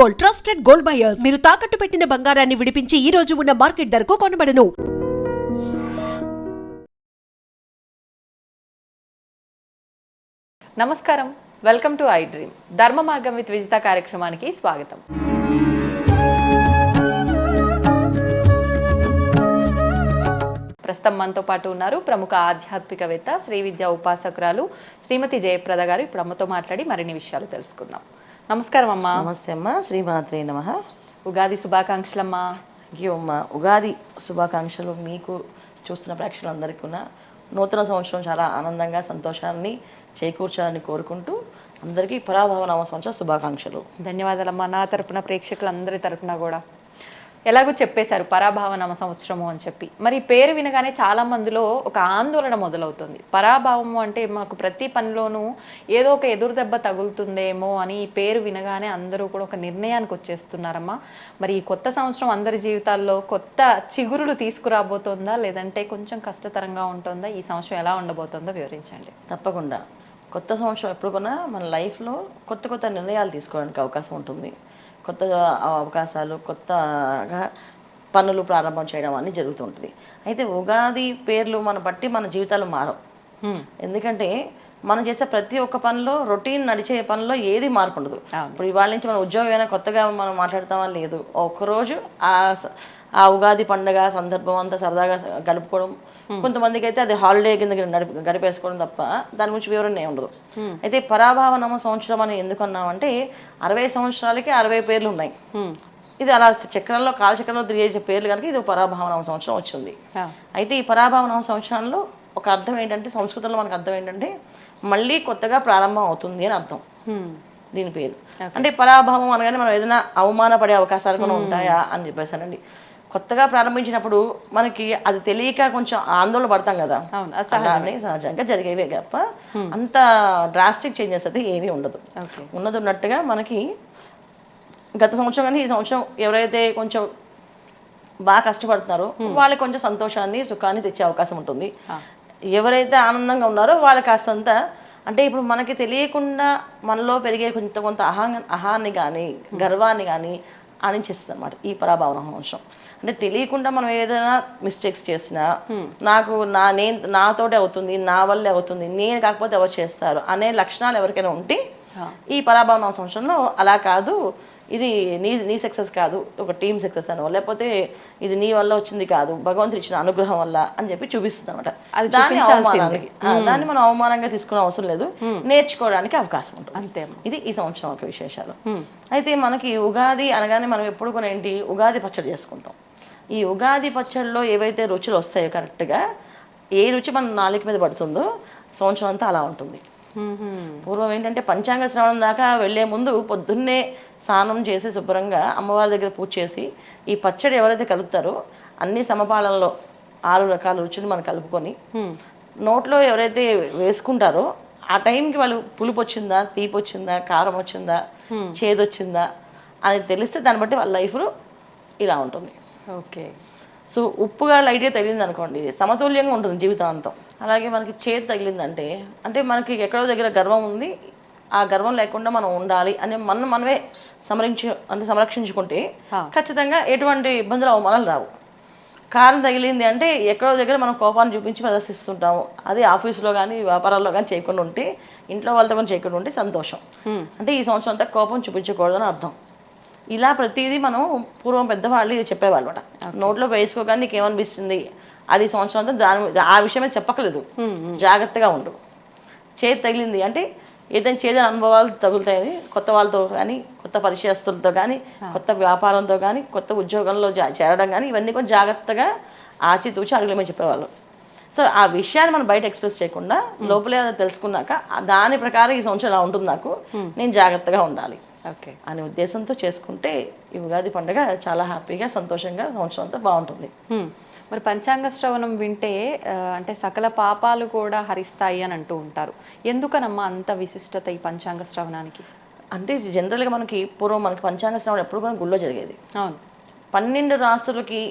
Gold, trusted gold buyers. మీరు తాకట్టు పెట్టిన బంగారాన్ని విడిపించి ఈ రోజు ఉన్న మార్కెట్ ధరకు కొనబడను. నమస్కారం, వెల్కమ్ టు ఐ డ్రీమ్. ధర్మ మార్గం విత్ విజిత కార్యక్రమానికి స్వాగతం. ప్రస్తుతం మనతో పాటు ఉన్నారు ప్రముఖ ఆధ్యాత్మికవేత్త, శ్రీ విద్యా ఉపాసకురాలు శ్రీమతి జయప్రద గారు. ఇప్పుడు అమ్మతో మాట్లాడి మరిన్ని విషయాలు తెలుసుకుందాం. నమస్కారం అమ్మా. నమస్తే అమ్మ. శ్రీమాత్రే నమః. ఉగాది శుభాకాంక్షలమ్మా. అమ్మ, ఉగాది శుభాకాంక్షలు మీకు, చూస్తున్న ప్రేక్షకులందరికీ కూడా. నూతన సంవత్సరం చాలా ఆనందంగా సంతోషాన్ని చేకూర్చాలని కోరుకుంటూ అందరికీ పరాభవ నామ సంవత్సర శుభాకాంక్షలు. ధన్యవాదాలమ్మా. నా తరపున, ప్రేక్షకులందరి తరపున కూడా. ఎలాగో చెప్పేశారు పరాభావ నామ సంవత్సరము అని చెప్పి. మరి పేరు వినగానే చాలా మందిలో ఒక ఆందోళన మొదలవుతుంది. పరాభావము అంటే మాకు ప్రతి పనిలోనూ ఏదో ఒక ఎదురు దెబ్బ తగులుతుందేమో అని ఈ పేరు వినగానే అందరూ కూడా ఒక నిర్ణయానికి వచ్చేస్తున్నారమ్మా. మరి ఈ కొత్త సంవత్సరం అందరి జీవితాల్లో కొత్త చిగురులు తీసుకురాబోతోందా, లేదంటే కొంచెం కష్టతరంగా ఉంటుందా? ఈ సంవత్సరం ఎలా ఉండబోతుందో వివరించండి. తప్పకుండా. కొత్త సంవత్సరం ఎప్పుడు కొన్నా మన లైఫ్లో కొత్త కొత్త నిర్ణయాలు తీసుకోవడానికి అవకాశం ఉంటుంది. కొత్త అవకాశాలు, కొత్తగా పనులు ప్రారంభం చేయడం అన్నీ జరుగుతుంటుంది. అయితే ఉగాది పేర్లు బట్టి మన జీవితాలు మారవు. ఎందుకంటే మనం చేసే ప్రతి ఒక్క పనిలో, రొటీన్ నడిచే పనిలో ఏది మార్పు ఉండదు. ఇప్పుడు ఇవాళ నుంచి మన ఉద్యోగం అయినా కొత్తగా మనం మాట్లాడతామా లేదు. ఒక్కరోజు ఆ ఉగాది పండుగ సందర్భం అంతా సరదాగా గడుపుకోవడం, కొంతమందికి అయితే అది హాలిడే కింద గడిపేసుకోవడం తప్ప దాని గురించి వివరణ ఉండదు. అయితే పరాభావ నామ సంవత్సరం అని ఎందుకు అన్నామంటే 60 సంవత్సరాలకి 60 పేర్లు ఉన్నాయి. ఇది అలా చక్రంలో, కాలచక్రంలో తిరిగే పేర్లు కనుక ఇది పరాభావ నామ సంవత్సరం వచ్చింది. అయితే ఈ పరాభావ నామ సంవత్సరంలో ఒక అర్థం ఏంటంటే, సంస్కృతంలో మనకు అర్థం ఏంటంటే మళ్ళీ కొత్తగా ప్రారంభం అవుతుంది అని అర్థం దీని పేరు. అంటే పరాభావం అనగానే మనం ఏదైనా అవమానపడే అవకాశాలు కూడా ఉంటాయా అని చెప్పేసానండి. కొత్తగా ప్రారంభించినప్పుడు మనకి అది తెలియక కొంచెం ఆందోళన పడతాం కదా, సహజంగా జరిగేవే తప్ప అంత డ్రాస్టిక్ చేంజెస్ అయితే ఏమీ ఉండదు. ఉన్నది ఉన్నట్టుగా మనకి గత సంవత్సరం కానీ ఈ సంవత్సరం ఎవరైతే కొంచెం బాగా కష్టపడుతున్నారో వాళ్ళకి కొంచెం సంతోషాన్ని, సుఖాన్ని తెచ్చే అవకాశం ఉంటుంది. ఎవరైతే ఆనందంగా ఉన్నారో వాళ్ళకి కాస్తంత, అంటే ఇప్పుడు మనకి తెలియకుండా మనలో పెరిగే కొంత అహాన్ని కానీ గర్వాన్ని కానీ ఆనించేస్తుంది అనమాట ఈ పరాభావ సంవత్సరం. అంటే తెలియకుండా మనం ఏదైనా మిస్టేక్స్ చేసినా, నాతోటే అవుతుంది, నా వల్లే అవుతుంది, నేను కాకపోతే ఎవరు చేస్తారు అనే లక్షణాలు ఎవరికైనా ఉంటే ఈ పరాభావ సంవత్సరంలో అలా కాదు, ఇది నీ సక్సెస్ కాదు, ఒక టీమ్ సక్సెస్ అనో, లేకపోతే ఇది నీ వల్ల వచ్చింది కాదు, భగవంతుడు ఇచ్చిన అనుగ్రహం వల్ల అని చెప్పి చూపిస్తుంది అనమాట. దాన్ని మనం అవమానంగా తీసుకునే అవసరం లేదు, నేర్చుకోవడానికి అవకాశం ఉంటుంది. అంతే. ఇది ఈ సంవత్సరం ఒక విశేషాలు. అయితే మనకి ఉగాది అనగానే మనం ఎప్పుడు కూడా ఏంటి, ఉగాది పచ్చడి చేసుకుంటాం. ఈ ఉగాది పచ్చడిలో ఏవైతే రుచులు వస్తాయో కరెక్ట్గా ఏ రుచి మన నాలుక మీద పడుతుందో సంవత్సరం అంతా అలా ఉంటుంది. పూర్వం ఏంటంటే పంచాంగ శ్రవణం దాకా వెళ్లే ముందు పొద్దున్నే స్నానం చేసి శుభ్రంగా అమ్మవారి దగ్గర పూజ చేసి ఈ పచ్చడి ఎవరైతే కలుపుతారో అన్ని సమపాలనలో 6 రకాల రుచులు మనం కలుపుకొని నోట్లో ఎవరైతే వేసుకుంటారో ఆ టైంకి వాళ్ళు పులుపు వచ్చిందా, తీపి వచ్చిందా, కారం వచ్చిందా, చేదు వచ్చిందా అని తెలిస్తే దాన్ని బట్టి వాళ్ళ లైఫ్లో ఇలా ఉంటుంది. ఓకే. సో ఉప్పుగా లైట్గా తగిలింది అనుకోండి, సమతుల్యంగా ఉంటుంది జీవితం అంతా. అలాగే మనకి చేతి తగిలిందంటే, అంటే మనకి ఎక్కడో దగ్గర గర్వం ఉంది, ఆ గర్వం లేకుండా మనం ఉండాలి అని మనమే సంరక్షించుకుంటే ఖచ్చితంగా ఎటువంటి ఇబ్బందులు, అవమానాలు రావు. కారం తగిలింది అంటే ఎక్కడో దగ్గర మనం కోపాన్ని చూపించి ప్రదర్శిస్తుంటాము. అది ఆఫీసులో కానీ వ్యాపారాల్లో కానీ చేయకుండా ఉంటే, ఇంట్లో వాళ్ళతో కానీ చేయకుండా ఉంటే సంతోషం. అంటే ఈ సంవత్సరం అంతా కోపం చూపించకూడదని అర్థం. ఇలా ప్రతిదీ మనం పూర్వం పెద్దవాళ్ళు ఇది చెప్పేవాళ్ళు అనమాట. నోట్లో వేసుకోగానే నీకు ఏమనిపిస్తుంది, అది సంవత్సరం అంతా ఆ విషయమే చెప్పకలేదు, జాగ్రత్తగా ఉండు. చేతి తగిలింది అంటే ఏదైనా చేదైన అనుభవాలు తగులుతాయని, కొత్త వాళ్ళతో కానీ, కొత్త పరిచయస్తులతో కానీ, కొత్త వ్యాపారంతో కానీ, కొత్త ఉద్యోగంలో చేరడం కానీ, ఇవన్నీ కొంచెం జాగ్రత్తగా ఆచితూచి అడుగులేమని చెప్పేవాళ్ళు. సో ఆ విషయాన్ని మనం బయట ఎక్స్ప్రెస్ చేయకుండా లోపలే తెలుసుకున్నాక దాని ప్రకారం ఈ సంవత్సరం ఇలా ఉంటుంది, నాకు నేను జాగ్రత్తగా ఉండాలి అనే ఉద్దేశంతో చేసుకుంటే ఈ ఉగాది పండుగ చాలా హ్యాపీగా, సంతోషంగా సంవత్సరం అంతా బాగుంటుంది. మరి పంచాంగ శ్రవణం వింటే అంటే సకల పాపాలు కూడా హరిస్తాయి అని అంటూ ఉంటారు. ఎందుకనమ్మా అంత విశిష్టత ఈ పంచాంగ శ్రవణానికి? అంటే జనరల్గా మనకి పూర్వం పంచాంగ శ్రవణం ఎప్పుడు కూడా గుళ్ళో జరిగేది. అవును. 12 రాసులకి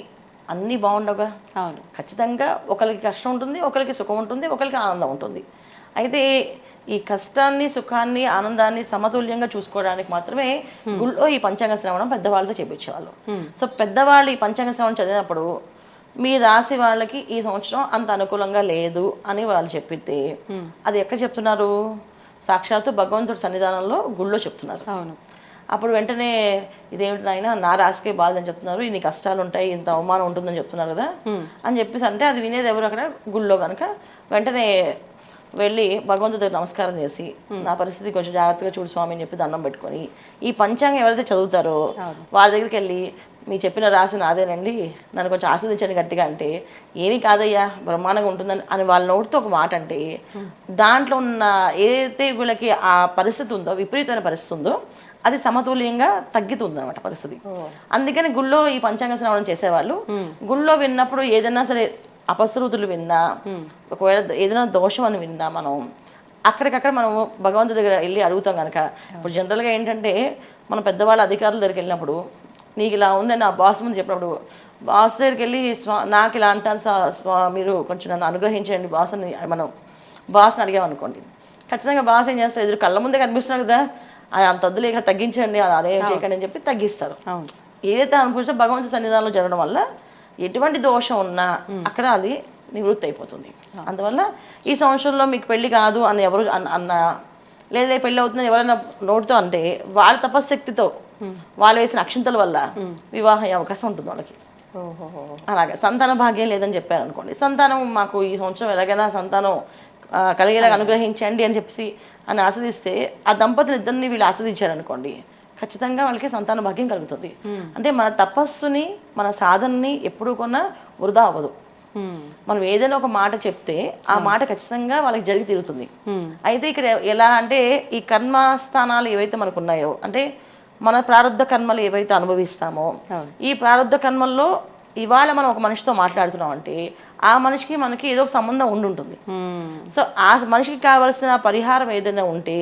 అన్నీ బాగుండవుగా. అవును. ఖచ్చితంగా ఒకరికి కష్టం ఉంటుంది, ఒకరికి సుఖం ఉంటుంది, ఒకరికి ఆనందం ఉంటుంది. అయితే ఈ కష్టాన్ని, సుఖాన్ని, ఆనందాన్ని సమతుల్యంగా చూసుకోవడానికి మాత్రమే గుళ్ళో ఈ పంచాంగ శ్రవణం పెద్దవాళ్ళతో చేపించేవాళ్ళు. సో పెద్దవాళ్ళు ఈ పంచాంగ శ్రవణం చదివినప్పుడు మీ రాశి వాళ్ళకి ఈ సంవత్సరం అంత అనుకూలంగా లేదు అని వాళ్ళు చెప్పితే అది ఎక్కడ చెప్తున్నారు? సాక్షాత్తు భగవంతుడి సన్నిధానంలో గుళ్ళో చెప్తున్నారు. అవును. అప్పుడు వెంటనే ఇదేమిటి నాయన, నా రాశికే బాధని చెప్తున్నారు, ఇన్ని కష్టాలు ఉంటాయి, ఇంత అవమానం ఉంటుందని చెప్తున్నారు కదా అని చెప్పేసి అంటే అది వినేది ఎవరు అక్కడ? గుళ్ళో కనుక వెంటనే వెళ్ళి భగవంతుడి దగ్గర నమస్కారం చేసి నా పరిస్థితి కొంచెం జాగ్రత్తగా చూడు స్వామి అని చెప్పి దండం పెట్టుకొని ఈ పంచాంగం ఎవరైతే చదువుతారో వాళ్ళ దగ్గరికి వెళ్ళి మీ చెప్పిన రాశి నాదేనండి, నన్ను కొంచెం ఆస్వాదించండి గట్టిగా అంటే ఏమీ కాదయ్యా బ్రహ్మాండంగా ఉంటుందని అని వాళ్ళ నోటితో ఒక మాట అంటే దాంట్లో ఉన్న ఏదైతే వీళ్ళకి ఆ పరిస్థితి ఉందో, విపరీతమైన పరిస్థితి ఉందో అది సమతుల్యంగా తగ్గుతుంది అనమాట పరిస్థితి. అందుకని గుళ్ళో ఈ పంచాంగ శ్రవణం చేసేవాళ్ళు గుళ్ళో విన్నప్పుడు ఏదైనా సరే అపశృతులు విన్నా, ఒకవేళ ఏదైనా దోషం అని విన్నా మనం అక్కడికక్కడ మనం భగవంతుడి దగ్గర వెళ్ళి అడుగుతాం కనుక. ఇప్పుడు జనరల్గా ఏంటంటే మన పెద్దవాళ్ళ అధికారుల దగ్గరికి వెళ్ళినప్పుడు నీకు ఇలా ఉందని నా బాస్ ముందు చెప్పినప్పుడు బాస్ దగ్గరికి వెళ్ళి నాకు ఇలా అంటారు మీరు కొంచెం నన్ను అనుగ్రహించండి బాస్ అని మనం బాస్ని అడిగామనుకోండి, ఖచ్చితంగా బాస్ ఏం చేస్తారు? ఎదురు కళ్ళ ముందే కనిపిస్తున్నారు కదా, అంత వద్దులే ఇక తగ్గించండి, అదేం చేయకండి అని చెప్పి తగ్గిస్తారు. ఏదైతే అనుభవించో భగవంతుడి సన్నిధానంలో జరగడం వల్ల ఎటువంటి దోషం ఉన్నా అక్కడ అది నివృత్తి అయిపోతుంది. అందువల్ల ఈ సంవత్సరంలో మీకు పెళ్లి కాదు అని ఎవరు అన్నా, లేదా పెళ్ళి అవుతుందని ఎవరైనా నోటితో అంటే వాళ్ళ తపశక్తితో వాళ్ళు వేసిన అక్షింతల వల్ల వివాహం అయ్యే అవకాశం ఉంటుంది వాళ్ళకి. అలాగే సంతాన భాగ్యం లేదని చెప్పారు అనుకోండి, సంతానం మాకు ఈ సంవత్సరం ఎలాగైనా సంతానం కలిగేలాగా అనుగ్రహించండి అని చెప్పి అని ఆస్వాదిస్తే ఆ దంపతులు ఇద్దరిని వీళ్ళు ఆస్వాదించారనుకోండి, ఖచ్చితంగా వాళ్ళకి సంతాన భాగ్యం కలుగుతుంది. అంటే మన తపస్సుని, మన సాధనని ఎప్పుడూ కొన్నా వృధా అవ్వదు. మనం ఏదైనా ఒక మాట చెప్తే ఆ మాట ఖచ్చితంగా వాళ్ళకి జరిగి తీరుతుంది. అయితే ఇక్కడ ఎలా అంటే ఈ కర్మస్థానాలు ఏవైతే మనకు ఉన్నాయో, అంటే మన ప్రారంధ కర్మలు ఏవైతే అనుభవిస్తామో ఈ ప్రారంధ కర్మల్లో ఇవాళ మనం ఒక మనిషితో మాట్లాడుతున్నాం అంటే ఆ మనిషికి మనకి ఏదో ఒక సంబంధం ఉంటుంది. సో ఆ మనిషికి కావాల్సిన పరిహారం ఏదైనా ఉంటే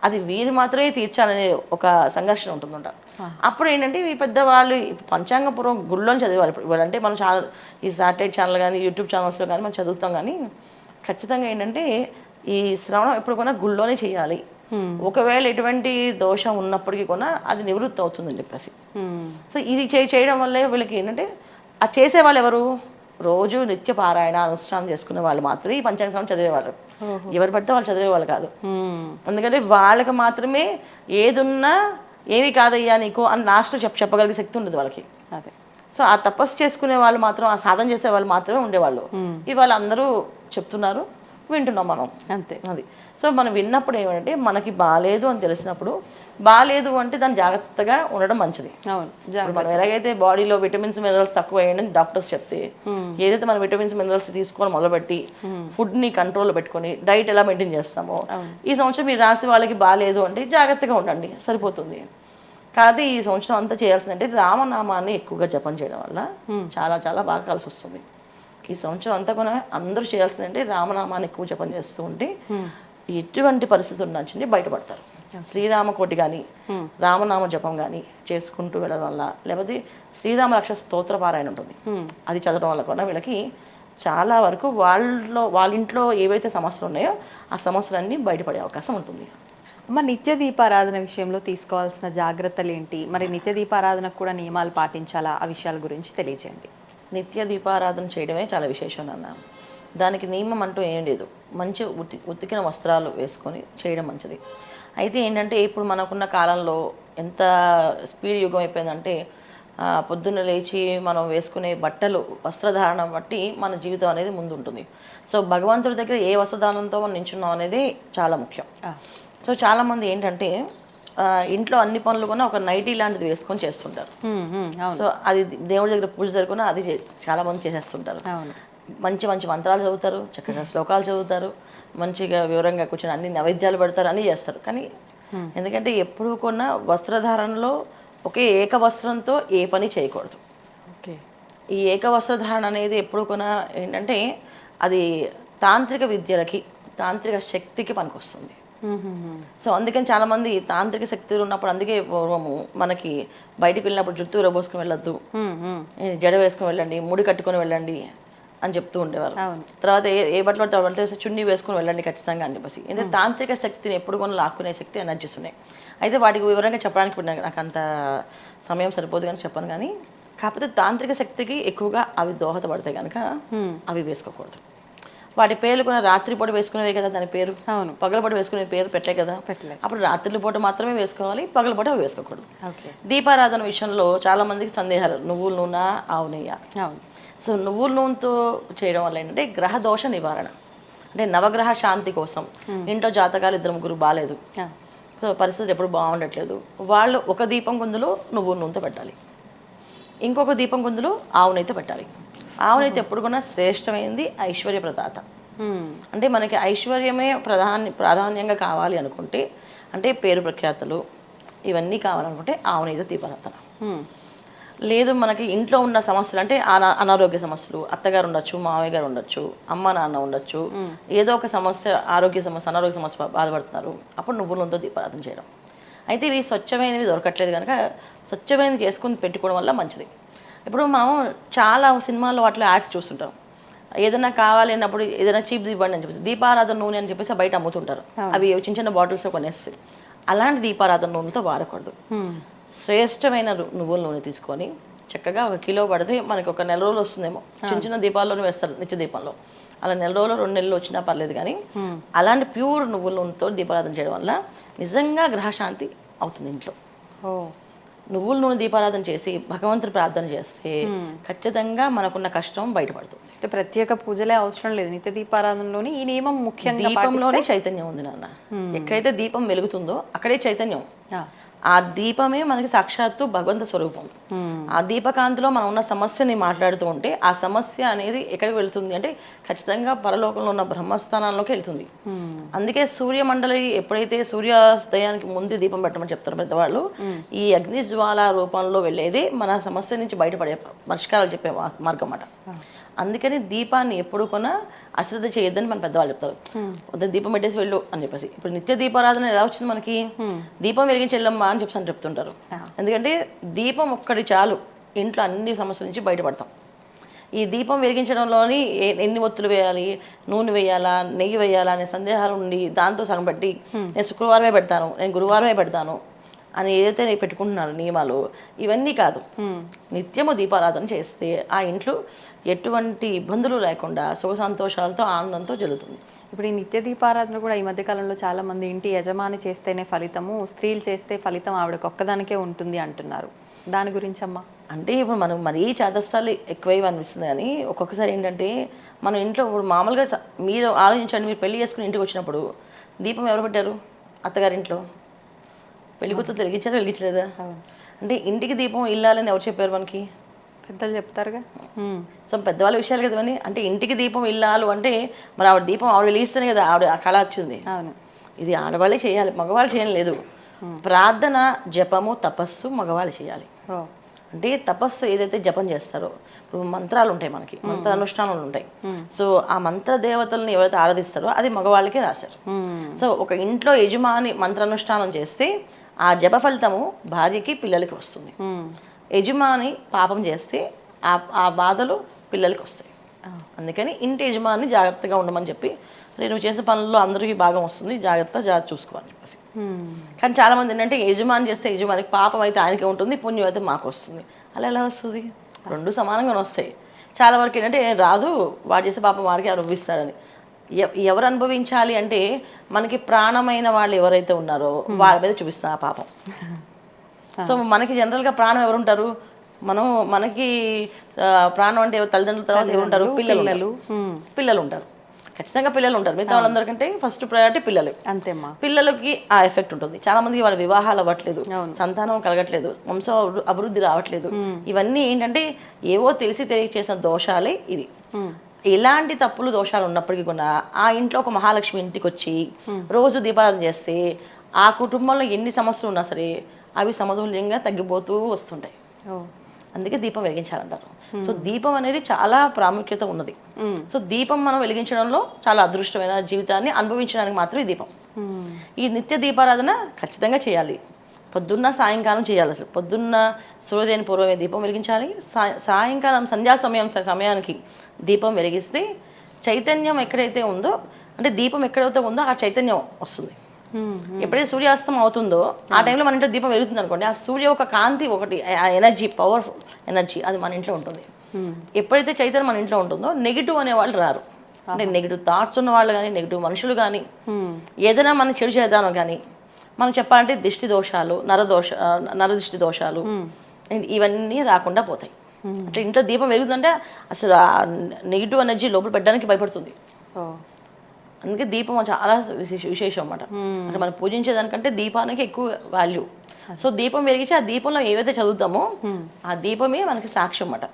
అది వీరు మాత్రమే తీర్చాలనే ఒక సంఘర్షణ ఉంటుందంట. అప్పుడు ఏంటంటే ఈ పెద్దవాళ్ళు పంచాంగపురం గుళ్ళోని చదివాలి. ఇప్పుడు అంటే మనం చాలా ఈ శాటిలైట్ ఛానల్ కానీ యూట్యూబ్ ఛానల్స్లో కానీ మనం చదువుతాం, కానీ ఖచ్చితంగా ఏంటంటే ఈ శ్రవణం ఎప్పుడు కూడా గుళ్ళోనే చేయాలి. ఒకవేళ ఎటువంటి దోషం ఉన్నప్పటికీ కూడా అది నివృత్తి అవుతుందని చెప్పేసి. సో ఇది చేయడం వల్లే వీళ్ళకి ఏంటంటే అది చేసేవాళ్ళు ఎవరు? రోజు నిత్య పారాయణ అనుష్ఠానం చేసుకునే వాళ్ళు మాత్రమే ఈ పంచాంగ శ్రవణం చదివేవాళ్ళు. ఎవరు పడితే వాళ్ళు చదివేవాళ్ళు కాదు. ఎందుకంటే వాళ్ళకి మాత్రమే ఏదున్నా ఏమి కాదయ్యా నీకు అని లాస్ట్లో చెప్పగలిగే శక్తి ఉండదు వాళ్ళకి. అదే. సో ఆ తపస్సు చేసుకునే వాళ్ళు మాత్రం, ఆ సాధన చేసే వాళ్ళు మాత్రమే ఉండేవాళ్ళు. ఇవాళ అందరూ చెప్తున్నారు, వింటున్నాం మనం అంతే. అది సో మనం విన్నప్పుడు ఏమంటే మనకి బాగాలేదు అని తెలిసినప్పుడు, బాగాలేదు అంటే దాన్ని జాగ్రత్తగా ఉండడం మంచిది. అవును, మనం ఎలాగైతే బాడీలో విటమిన్స్ మినరల్స్ తక్కువ అయ్యండి డాక్టర్స్ చెప్తే, ఏదైతే మనం విటమిన్స్ మినరల్స్ తీసుకొని మొదలుపెట్టి ఫుడ్ని కంట్రోల్లో పెట్టుకొని డైట్ ఎలా మెయింటైన్ చేస్తామో, ఈ సంవత్సరం మీరు రాసి వాళ్ళకి బాగాలేదు అంటే జాగ్రత్తగా ఉండండి, సరిపోతుంది. కాదు ఈ సంవత్సరం అంతా చేయాల్సిందంటే రామనామాన్ని ఎక్కువగా జపం చేయడం వల్ల చాలా చాలా బాగా కలిసి వస్తుంది. ఈ సంవత్సరం అంతా కూడా అందరూ చేయాల్సిందంటే రామనామాన్ని ఎక్కువ జపం చేస్తూ ఉంటే ఎటువంటి పరిస్థితులు నుంచి బయటపడతారు. శ్రీరామకోటి కానీ రామనామ జపం కానీ చేసుకుంటూ వెళ్ళడం వల్ల, లేకపోతే శ్రీరామ రక్ష స్తోత్ర పారాయణ ఉంటుంది, అది చదవడం వల్ల కూడా వీళ్ళకి చాలా వరకు వాళ్ళ ఇంట్లో ఏవైతే సమస్యలు ఉన్నాయో ఆ సమస్యలన్నీ బయటపడే అవకాశం ఉంటుంది. అమ్మ, నిత్య దీపారాధన విషయంలో తీసుకోవాల్సిన జాగ్రత్తలు ఏంటి? మరి నిత్య దీపారాధనకు కూడా నియమాలు పాటించాలా? ఆ విషయాల గురించి తెలియజేయండి. నిత్య దీపారాధన చేయడమే చాలా విశేషం అన్న. దానికి నియమం అంటూ ఏం లేదు. మంచి ఉతికిన వస్త్రాలు వేసుకొని చేయడం మంచిది. అయితే ఏంటంటే ఇప్పుడు మనకున్న కాలంలో ఎంత స్పీడ్ యుగం అయిపోయిందంటే పొద్దున్న లేచి మనం వేసుకునే బట్టలు, వస్త్రధారణ బట్టి మన జీవితం అనేది ముందు ఉంటుంది. సో భగవంతుడి దగ్గర ఏ వస్త్రధారణతో మనం నించున్నాం అనేది చాలా ముఖ్యం. సో చాలామంది ఏంటంటే ఇంట్లో అన్ని పనులు కూడా ఒక నైటీ లాంటిది వేసుకొని చేస్తుంటారు. సో అది దేవుడి దగ్గర పూజ జరుగుకున్నా అది చాలామంది చేసేస్తుంటారు. మంచి మంచి మంత్రాలు చదువుతారు, చక్కగా శ్లోకాలు చదువుతారు, మంచిగా వివరంగా కూర్చొని అన్ని నైవేద్యాలు పెడతారు, అన్నీ చేస్తారు. కానీ ఎందుకంటే ఎప్పుడు కొన్నా వస్త్రధారణలో ఒకే ఏక వస్త్రంతో ఏ పని చేయకూడదు. ఓకే, ఈ ఏక వస్త్రధారణ అనేది ఎప్పుడు కొన్నా ఏంటంటే అది తాంత్రిక విద్యలకి, తాంత్రిక శక్తికి పనికొస్తుంది. సో అందుకని చాలామంది తాంత్రిక శక్తులు ఉన్నప్పుడు, అందుకే పూర్వము మనకి బయటికి వెళ్ళినప్పుడు జుట్టు రబోసుకొని వెళ్ళొద్దు, జడ వేసుకొని వెళ్ళండి, ముడి కట్టుకొని వెళ్ళండి అని చెప్తూ ఉండేవారు. అవును. తర్వాత ఏ బట్టలు పడితే ఆ బట్టలు వేస్తే చున్నీ వేసుకొని వెళ్ళండి ఖచ్చితంగా అని చెప్పేసి. ఎందుకంటే తాంత్రిక శక్తిని ఎప్పుడు కూడా లాక్కునే శక్తి ఎనర్జీస్ ఉన్నాయి. అయితే వాటికి వివరంగా చెప్పడానికి ఇప్పుడు నాకు అంత సమయం సరిపోదు కానీ చెప్పను. కానీ కాకపోతే తాంత్రిక శక్తికి ఎక్కువగా అవి దోహదపడతాయి కనుక అవి వేసుకోకూడదు. వాటి పేర్లు కూడా రాత్రిపూట వేసుకునేవే కదా దాని పేరు. అవును. పగలపూట వేసుకునే పేరు పెట్టలే కదా. అప్పుడు రాత్రి పూట మాత్రమే వేసుకోవాలి, పగలపూట అవి వేసుకోకూడదు. దీపారాధన విషయంలో చాలా మందికి సందేహాలు. నువ్వుల నూనె, ఆవు నెయ్యి. అవును. సో నువ్వుల నూనెతో చేయడం వల్ల ఏంటంటే గ్రహ దోష నివారణ, అంటే నవగ్రహ శాంతి కోసం. ఇంట్లో జాతకాలు 2-3 బాగాలేదు, సో పరిస్థితి ఎప్పుడు బాగుండట్లేదు, వాళ్ళు ఒక దీపం గుందులో నువ్వుల నూనెతో పెట్టాలి, ఇంకొక దీపం గుందులో ఆవు నెయ్యితో పెట్టాలి. ఆవు నెయ్యి ఎప్పుడు కూడా శ్రేష్టమైంది, ఐశ్వర్య ప్రదాత. అంటే మనకి ఐశ్వర్యమే ప్రాధాన్యంగా కావాలి అనుకుంటే, అంటే పేరు ప్రఖ్యాతులు ఇవన్నీ కావాలనుకుంటే ఆవు నెయ్యితో దీపారాధన. లేదు మనకి ఇంట్లో ఉన్న సమస్యలు, అంటే అనారోగ్య సమస్యలు, అత్తగారు ఉండొచ్చు, మావయ్య గారు ఉండొచ్చు, అమ్మ నాన్న ఉండొచ్చు, ఏదో ఒక సమస్య, ఆరోగ్య సమస్య, అనారోగ్య సమస్య బాధపడుతున్నారు, అప్పుడు నువ్వుల నూనెతో దీపారాధన చేయడం. అయితే ఇవి స్వచ్ఛమైనవి దొరకట్లేదు కనుక స్వచ్ఛమైనవి చేసుకుని పెట్టుకోవడం వల్ల మంచిది. ఇప్పుడు మనం చాలా సినిమాల్లో వాటిలో యాడ్స్ చూస్తుంటాం, ఏదైనా కావాలి అన్నప్పుడు ఏదైనా చీప్ ఇవ్వండి అని చెప్పేసి దీపారాధన నూనె అని చెప్పేసి బయట అమ్ముతుంటారు. అవి చిన్న చిన్న బాటిల్స్లో కొనేస్తాయి. అలాంటి దీపారాధన నూనెతో వాడకూడదు. శ్రేష్టమైన నువ్వుల నూనె తీసుకొని చక్కగా 1 కిలో పడితే మనకి ఒక నెల రోజులు వస్తుందేమో. చిన్న చిన్న దీపాల్లోనే వేస్తారు, నిత్య దీపంలో. అలా నెల రోజులు 2 నెలలు వచ్చినా పర్లేదు. కానీ అలాంటి ప్యూర్ నువ్వుల నూనెతో దీపారాధన చేయడం వల్ల నిజంగా గ్రహశాంతి అవుతుంది ఇంట్లో. నువ్వుల నూనె దీపారాధన చేసి భగవంతుడు ప్రార్థన చేస్తే ఖచ్చితంగా మనకున్న కష్టం బయటపడుతుంది. ప్రత్యేక పూజలే అవసరం లేదు, నిత్య దీపారాధనలోని ఈ నియమం ముఖ్యంగా. దీపంలోనే చైతన్యం ఉంది నాన్న. ఎక్కడైతే దీపం వెలుగుతుందో అక్కడే చైతన్యం. ఆ దీపమే మనకి సాక్షాత్తు భగవంత స్వరూపం. ఆ దీపకాంతిలో మనం ఉన్న సమస్యని మాట్లాడుతూ ఉంటే ఆ సమస్య అనేది ఎక్కడికి వెళ్తుంది అంటే ఖచ్చితంగా పరలోకంలో ఉన్న బ్రహ్మస్థానాల్లోకి వెళ్తుంది. అందుకే సూర్యమండలి ఎప్పుడైతే సూర్యోదయానికి ముందు దీపం పెట్టమని చెప్తారు పెద్దవాళ్ళు, ఈ అగ్ని జ్వాల రూపంలో వెళ్ళేది మన సమస్య నుంచి బయటపడే పరిష్కారాలు చెప్పే మార్గం అన్నమాట. అందుకని దీపాన్ని ఎప్పుడు కొన్నా అశ్రద్ధ చేయొద్దని మన పెద్దవాళ్ళు చెప్తారు. ఉదయం దీపం పెట్టేసి వెళ్ళు అని చెప్పేసి. ఇప్పుడు నిత్య దీపారాధన ఎలా వచ్చింది మనకి? దీపం వెలిగించి వెళ్ళమ్మా అని చెప్పి చెప్తుంటారు. ఎందుకంటే దీపం ఒక్కటి చాలు, ఇంట్లో అన్ని సమస్యల నుంచి బయటపడతాం. ఈ దీపం వెలిగించడంలోని ఎన్ని ఒత్తులు వేయాలి, నూనె వేయాలా, నెయ్యి వేయాలా అనే సందేహాలు ఉండి దాంతో సగం పెట్టి నేను శుక్రవారమే పెడతాను, నేను గురువారమే పెడతాను అని ఏదైతే నేను పెట్టుకుంటున్నారు నియమాలు, ఇవన్నీ కాదు. నిత్యము దీపారాధన చేస్తే ఆ ఇంట్లో ఎటువంటి ఇబ్బందులు లేకుండా సుఖ సంతోషాలతో ఆనందంతో జరుగుతుంది. ఇప్పుడు ఈ నిత్య దీపారాధన కూడా ఈ మధ్యకాలంలో చాలా మంది ఇంటి యజమాని చేస్తేనే ఫలితము, స్త్రీలు చేస్తే ఫలితం ఆవిడకి ఒక్కదానికే ఉంటుంది అంటున్నారు. దాని గురించి అమ్మా? అంటే ఇప్పుడు మనం మరీ చేతస్థాలు ఎక్కువై అనిపిస్తుంది. కానీ ఒక్కొక్కసారి ఏంటంటే మనం ఇంట్లో ఇప్పుడు మామూలుగా మీరు ఆలోచించండి, మీరు పెళ్లి చేసుకుని ఇంటికి వచ్చినప్పుడు దీపం ఎవరు పెట్టారు? అత్తగారింట్లో. పెళ్లి కూతురు వెలిగించలేదా? అంటే ఇంటికి దీపం ఇల్లాలని ఎవరు చెప్పారు మనకి? పెద్దలు చెప్తారుగా. సో పెద్దవాళ్ళ విషయాలు కదా ఇవన్నీ. అంటే ఇంటికి దీపం ఇల్లాలు అంటే మరి ఆవిడ దీపం ఆవిడ వెలిగిస్తేనే కదా ఆవిడ ఆ కళ వచ్చింది. ఇది ఆడవాళ్ళే చేయాలి, మగవాళ్ళు చేయలేదు. ప్రార్థన, జపము, తపస్సు మగవాళ్ళు చేయాలి. అంటే తపస్సు ఏదైతే జపం చేస్తారో, ఇప్పుడు మంత్రాలు ఉంటాయి మనకి, మంత్ర అనుష్ఠానాలు ఉంటాయి. సో ఆ మంత్ర దేవతలను ఎవరైతే ఆరాధిస్తారో అది మగవాళ్ళకే రాశారు. సో ఒక ఇంట్లో యజమాని మంత్రానుష్ఠానం చేస్తే ఆ జప ఫలితము భార్యకి, పిల్లలకి వస్తుంది. యజమాని పాపం చేస్తే ఆ బాధలు పిల్లలకి వస్తాయి. అందుకని ఇంటి యజమాని జాగ్రత్తగా ఉండమని చెప్పి, నువ్వు చేసే పనుల్లో అందరికీ భాగం వస్తుంది, జాగ్రత్త చూసుకోవాలని చెప్పేసి. కానీ చాలామంది ఏంటంటే యజమాని చేస్తే యజమానికి పాపం అయితే ఆయనకే ఉంటుంది, పుణ్యం అయితే మాకు వస్తుంది. అలా ఎలా వస్తుంది? 2 సమానంగానే వస్తాయి. చాలా వరకు ఏంటంటే రాదు, వాడు చేసే పాపం వాడికి అనుభవిస్తాడని. ఎవరు అనుభవించాలి అంటే మనకి ప్రాణమైన వాళ్ళు ఎవరైతే ఉన్నారో వాళ్ళ మీద చూపిస్తాం ఆ పాపం. సో మనకి జనరల్గా ప్రాణం ఎవరు ఉంటారు? మనకి ప్రాణం అంటే తల్లిదండ్రుల తర్వాత ఎవరు ఉంటారు? పిల్లలు ఉంటారు. ఖచ్చితంగా పిల్లలు ఉంటారు. మిగతా వాళ్ళందరికంటే ఫస్ట్ ప్రయారిటీ పిల్లలు. అంతేమ్మా. పిల్లలకి ఆ ఎఫెక్ట్ ఉంటుంది. చాలా మందికి వాళ్ళ వివాహాలు అవ్వట్లేదు, సంతానం కలగట్లేదు, వంశ అభివృద్ధి రావట్లేదు. ఇవన్నీ ఏంటంటే ఏవో తెలియచేసిన దోషాలే ఇవి. ఎలాంటి తప్పులు దోషాలు ఉన్నప్పటికీ కూడా ఆ ఇంట్లో ఒక మహాలక్ష్మి ఇంటికి వచ్చి రోజు దీపారాధన చేస్తే ఆ కుటుంబంలో ఎన్ని సమస్యలు ఉన్నా సరే అవి సమతుల్యంగా తగ్గిపోతూ వస్తుంటాయి. అందుకే దీపం వెలిగించాలంటారు. సో దీపం అనేది చాలా ప్రాముఖ్యత ఉన్నది. సో దీపం మనం వెలిగించడంలో చాలా అదృష్టమైన జీవితాన్ని అనుభవించడానికి మాత్రం ఈ దీపం. ఈ నిత్య దీపారాధన ఖచ్చితంగా చేయాలి. పొద్దున్న సాయంకాలం చేయాలి. అసలు పొద్దున్న సూర్యోదయం పూర్వమే దీపం వెలిగించాలి. సాయంకాలం సంధ్యా సమయానికి దీపం వెలిగిస్తే చైతన్యం ఎక్కడైతే ఉందో, అంటే దీపం ఎక్కడైతే ఉందో ఆ చైతన్యం వస్తుంది. ఎప్పుడైతే సూర్యాస్తం అవుతుందో ఆ టైంలో మన ఇంట్లో దీపం వెలుగుతుంది అనుకోండి, ఆ సూర్య ఒక కాంతి, ఒకటి ఆ ఎనర్జీ, పవర్ఫుల్ ఎనర్జీ అది మన ఇంట్లో ఉంటుంది. ఎప్పుడైతే చైతన్యం మన ఇంట్లో ఉంటుందో నెగిటివ్ అనే వాళ్ళు రారు. అంటే నెగిటివ్ థాట్స్ ఉన్న వాళ్ళు కానీ, నెగిటివ్ మనుషులు కానీ, ఏదైనా మనం చెడు చేద్దాం కానీ, మనం చెప్పాలంటే దిష్టి దోషాలు, నరదిష్టి దోషాలు ఇవన్నీ రాకుండా పోతాయి. అంటే ఇంట్లో దీపం వెలుగుతుందంటే అసలు ఆ నెగిటివ్ ఎనర్జీ లోపల పెట్టడానికి భయపడుతుంది. అందుకే దీపం చాలా విశేషం అన్నమాట. అంటే మనం పూజించేదానికంటే దీపానికి ఎక్కువ వాల్యూ. సో దీపం వెలిగించి ఆ దీపంలో ఏవైతే చదువుతామో ఆ దీపమే మనకి సాక్ష్యం అన్నమాట.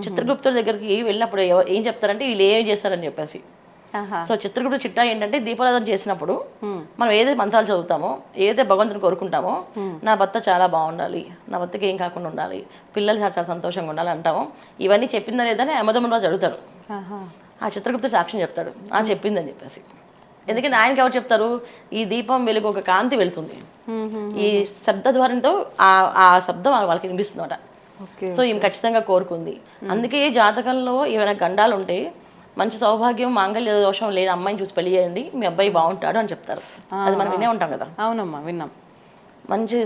చిత్రగుప్తుడి దగ్గరికి వెళ్ళినప్పుడు ఏం చెప్తారంటే వీళ్ళు ఏం చేస్తారని చెప్పేసి. సో చిత్రగుప్తుడి చిట్టా ఏంటంటే దీపారాధన చేసినప్పుడు మనం ఏదైతే మంత్రాలు చదువుతామో, ఏదైతే భగవంతుని కోరుకుంటామో, నా భర్త చాలా బాగుండాలి, నా భర్తకి ఏం కాకుండా ఉండాలి, పిల్లలు చాలా సంతోషంగా ఉండాలి అంటామో, ఇవన్నీ చెప్పిందా లేదని అమదములో చదువుతారు. ఆ చిత్రగుప్తుడు సాక్ష్యం చెప్తాడు చెప్పిందని చెప్పేసి. ఎందుకంటే ఆయనకి ఎవరు చెప్తారు, ఈ దీపం వెలుగు ఒక కాంతి వెళుతుంది, ఈ శబ్ద ద్వారంతో ఆ శబ్దం వాళ్ళకి వినిపిస్తుందన్నమాట. సో ఈమె ఖచ్చితంగా కోరుకుంది. అందుకే జాతకంలో ఏమైనా గండాలు ఉంటే మంచి సౌభాగ్యం, మాంగళ్య దోషం లేని అమ్మాయిని చూసి పెళ్లి చేయండి, మీ అబ్బాయి బాగుంటాడు అని చెప్తారు. అది మనం వినే ఉంటాం కదా. అవునమ్మా, విన్నాం. మంచి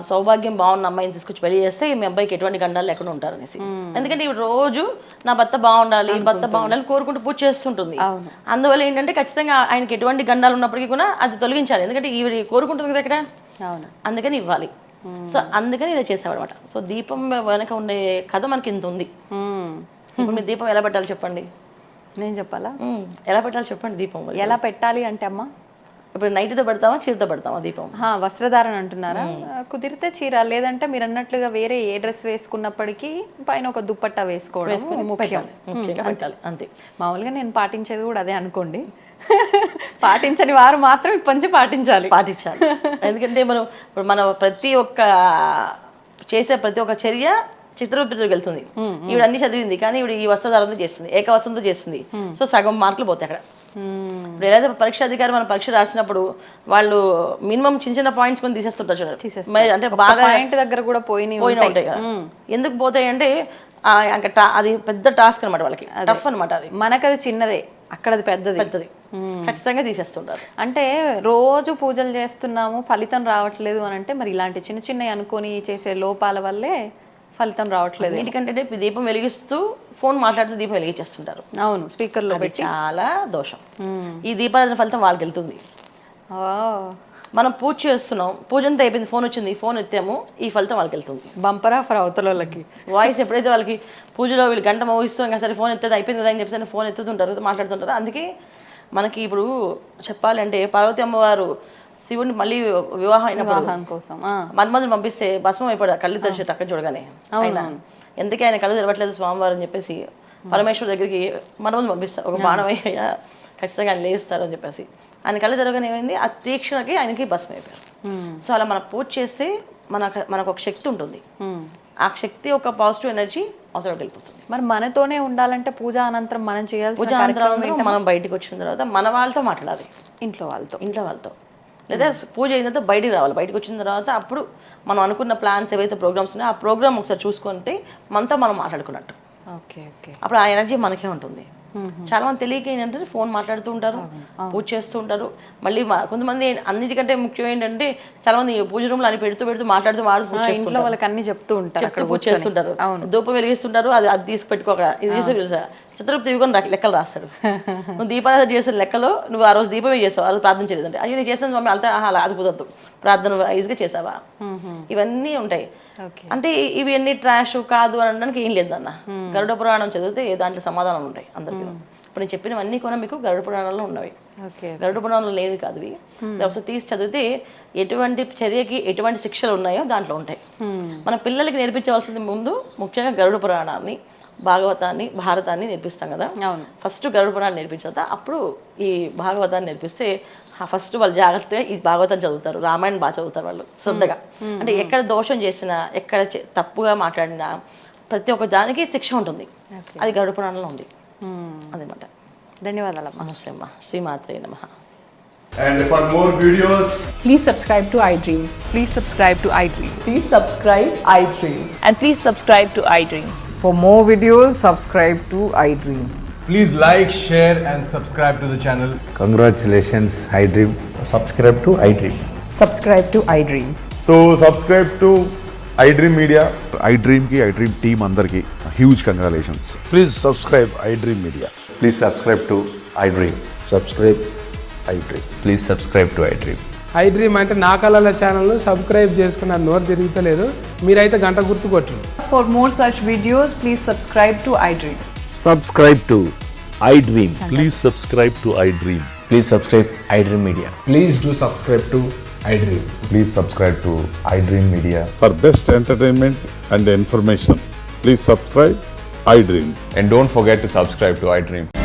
సౌభాగ్యం బాగున్న అమ్మాయిని తీసుకొచ్చి పెళ్లి చేస్తే మీ అబ్బాయికి ఎటువంటి గండాలు లేకుండా ఉంటారు అనేసి. ఎందుకంటే ఇప్పుడు రోజు నా భర్త బాగుండాలి కోరుకుంటూ పూజ చేస్తుంటుంది. అందువల్ల ఏంటంటే ఖచ్చితంగా ఆయనకి ఎటువంటి గండాలు ఉన్నప్పటికీ కూడా అది తొలగించాలి. ఎందుకంటే ఈవిడ కోరుకుంటుంది కదా ఇక్కడ, అందుకని ఇవ్వాలి. సో అందుకని ఇలా చేసేవాడు అనమాట. సో దీపం వెనక ఉండే కథ మనకి ఇంత ఉంది. ఇప్పుడు మీరు దీపం ఎలా పెట్టాలి చెప్పండి? నేను చెప్పాలా? ఎలా పెట్టాలి చెప్పండి దీపం. ఎలా పెట్టాలి అంటే అమ్మా, ఇప్పుడు నైట్తో పెడతామా, చీరతో పెడతామా దీపం? వస్త్రధారణ అంటున్నారా? కుదిరితే చీర, లేదంటే మీరు అన్నట్లుగా వేరే ఏ డ్రెస్ వేసుకున్నప్పటికీ పైన ఒక దుప్పట్టా వేసుకోవడం ముఖ్యంగా పెట్టాలి అంతే. మామూలుగా నేను పాటించేది కూడా అదే అనుకోండి. పాటించని వారు మాత్రం ఇప్పటి నుంచి పాటించాలి. ఎందుకంటే మనం ఇప్పుడు మన చేసే ప్రతి ఒక్క చర్య చిత్రగుప్తుడికి వెళ్తుంది. ఈవిడ అన్ని చదివింది కానీ ఈవిడ ఈ వస్త్రధారంతో చేస్తుంది, ఏకవస్త్రంతో చేస్తుంది. సో సగం మార్కులు పోతాయి అక్కడ. ఇప్పుడు ఏదైతే పరీక్ష అధికారి మనం పరీక్ష రాసినప్పుడు వాళ్ళు మినిమం చిన్న పాయింట్స్ కొన్ని తీసేస్తుంటారు చూడండి. అంటే బాగా పాయింట్ దగ్గర కూడా పోయిన ఉంటాయి కదా. ఎందుకు పోతాయి అంటే అది పెద్ద టాస్క్ అనమాట, వాళ్ళకి టఫ్ అనమాట. అది మనకు అది చిన్నదే, అక్కడ అది పెద్దది. ఖచ్చితంగా తీసేస్తుంటారు. అంటే రోజు పూజలు చేస్తున్నాము, ఫలితం రావట్లేదు అని అంటే మరి ఇలాంటి చిన్న చిన్నవి అనుకొని చేసే లోపాల వల్లే ఫలితం రావట్లేదు. ఎందుకంటే దీపం వెలిగిస్తూ ఫోన్ మాట్లాడుతూ దీపం వెలిగించేస్తుంటారు. అవును, స్పీకర్లో పెట్టి. చాలా దోషం. ఈ దీపారాధన ఫలితం వాళ్ళకి వెళ్తుంది. మనం పూజ చేస్తున్నాం, పూజ అంతా అయిపోయింది, ఫోన్ వచ్చింది, ఫోన్ ఎత్తాము, ఈ ఫలితం వాళ్ళకి వెళ్తుంది. బంపర్ ఆఫర్ అవతల వాళ్ళకి. వాయిస్ ఎప్పుడైతే వాళ్ళకి పూజలో వీళ్ళు గంట మోగిస్తూ ఇంకా సరే ఫోన్ ఎత్తేది అయిపోయింది కదా అని చెప్పి ఫోన్ ఎత్తుతుంటారు, మాట్లాడుతుంటారు. అందుకే మనకి ఇప్పుడు చెప్పాలంటే పార్వతి అమ్మవారు శివుడిని మళ్ళీ వివాహం అయినప్పుడు మన్మధుని పంపిస్తే భస్మం అయిపోయాడు, కళ్ళు తెరిచేట అక్కడ చూడగానే. ఆయన ఎందుకే ఆయన కళ్ళు తెరవట్లేదు స్వామివారు అని చెప్పేసి పరమేశ్వరు దగ్గరికి మన్మధుని పంపిస్తారు, ఒక బాణం అయ్యా ఖచ్చితంగా ఆయన లేస్తారు అని చెప్పేసి. ఆయన కళ్ళు తెరవగానే ఏమైంది, ఆ తీక్షణకి ఆయనకి భస్మం అయిపోయారు. సో అలా మనం పూజ చేస్తే మనకు ఒక శక్తి ఉంటుంది. ఆ శక్తి ఒక పాజిటివ్ ఎనర్జీ అవతలకి వెళ్ళిపోతుంది. మరి మనతోనే ఉండాలంటే పూజ అనంతరం మనం చేయాలి. పూజ అనంతరం మనం బయటకు వచ్చిన తర్వాత మన వాళ్ళతో మాట్లాడాలి, ఇంట్లో వాళ్ళతో లేదా పూజ అయిన తర్వాత బయటికి రావాలి. బయటకు వచ్చిన తర్వాత అప్పుడు మనం అనుకున్న ప్లాన్స్ ఏవైతే ప్రోగ్రామ్స్ ఉన్నాయో ఆ ప్రోగ్రామ్ ఒకసారి చూసుకుంటే మనతో మనం మాట్లాడుకున్నట్టు. అప్పుడు ఆ ఎనర్జీ మనకే ఉంటుంది. చాలా మంది తెలియక ఏంటంటే ఫోన్ మాట్లాడుతూ ఉంటారు, పూజ చేస్తూ ఉంటారు. మళ్ళీ కొంతమంది అన్నిటికంటే ముఖ్యం ఏంటంటే చాలా మంది పూజ రూమ్ లో అని పెడుతూ మాట్లాడుతూ ఇంట్లో వాళ్ళకి అన్ని చెప్తూ ఉంటారు, పూజ చేస్తుంటారు, ధూపం వెలిగిస్తుంటారు. అది తీసి పెట్టుకో అక్కడ, ఇది తీసి చిత్రగుప్త యుగం లెక్కలు రాస్తాడు. నువ్వు దీపారాధన చేసిన లెక్కలో నువ్వు ఆ రోజు దీపమే చేసావు, ఆ రోజు ప్రార్థన చేయలేదంటే అయ్యో నేను చేసిన స్వామి అంతా అది కుదరదు, ప్రార్థన ఈజీగా చేసావా, ఇవన్నీ ఉంటాయి. అంటే ఇవి అన్ని ట్రాష్ కాదు అనడానికి ఏం లేదన్న. గరుడ పురాణం చదివితే దాంట్లో సమాధానం ఉంటాయి అందరికీ. ఇప్పుడు నేను చెప్పినవన్నీ కూడా మీకు గరుడ పురాణంలో ఉన్నవి, గరుడ పురాణంలో లేవి కాదు ఇవి. ఒకసారి తీసి చదివితే ఎటువంటి చర్యకి ఎటువంటి శిక్షలు ఉన్నాయో దాంట్లో ఉంటాయి. మన పిల్లలకి నేర్పించవలసింది ముందు ముఖ్యంగా గరుడ పురాణాన్ని, భాగవతాన్ని, భారతాన్ని నేర్పిస్తాం కదా. ఫస్ట్ గరుడ పురాణాన్ని నేర్పించిన తర్వాత అప్పుడు ఈ భాగవతాన్ని నేర్పిస్తే ఫస్ట్ వాళ్ళు జాగ్రత్తగా ఈ భాగవతం చదువుతారు, రామాయణం బాగా చదువుతారు వాళ్ళు శ్రద్ధగా. అంటే ఎక్కడ దోషం చేసినా, ఎక్కడ తప్పుగా మాట్లాడినా ప్రతి ఒక్క దానికి శిక్ష ఉంటుంది. అది గరుడ పురాణంలో ఉంది అదనమాట. ధన్యవాదాలు. నమస్తే అమ్మ. శ్రీమాత్రే నమః. And for more videos, Please subscribe to iDream. Please subscribe to iDream. Please subscribe iDream. And please subscribe to iDream. For more videos, subscribe to iDream. Please like, share and subscribe to the channel. Congratulations, iDream. Subscribe to iDream. Subscribe to iDream. so subscribe to iDream Media. iDream ki iDream team andarki huge congratulations. Please subscribe iDream Media. Please subscribe to iDream. Subscribe iDream. Please subscribe to iDream. iDream అంటే నా కళల ఛానల్ను subscribe చేసుకున్న నోరు తిరుగుతలేదు, మీరైతే గంట గుర్తు కొట్టండి. For more such videos, please subscribe to iDream. Subscribe to iDream. Please subscribe to iDream. Please subscribe iDream Media. Please do subscribe to iDream. Please subscribe to iDream Media. For best entertainment and information, please subscribe iDream. And don't forget to subscribe to iDream.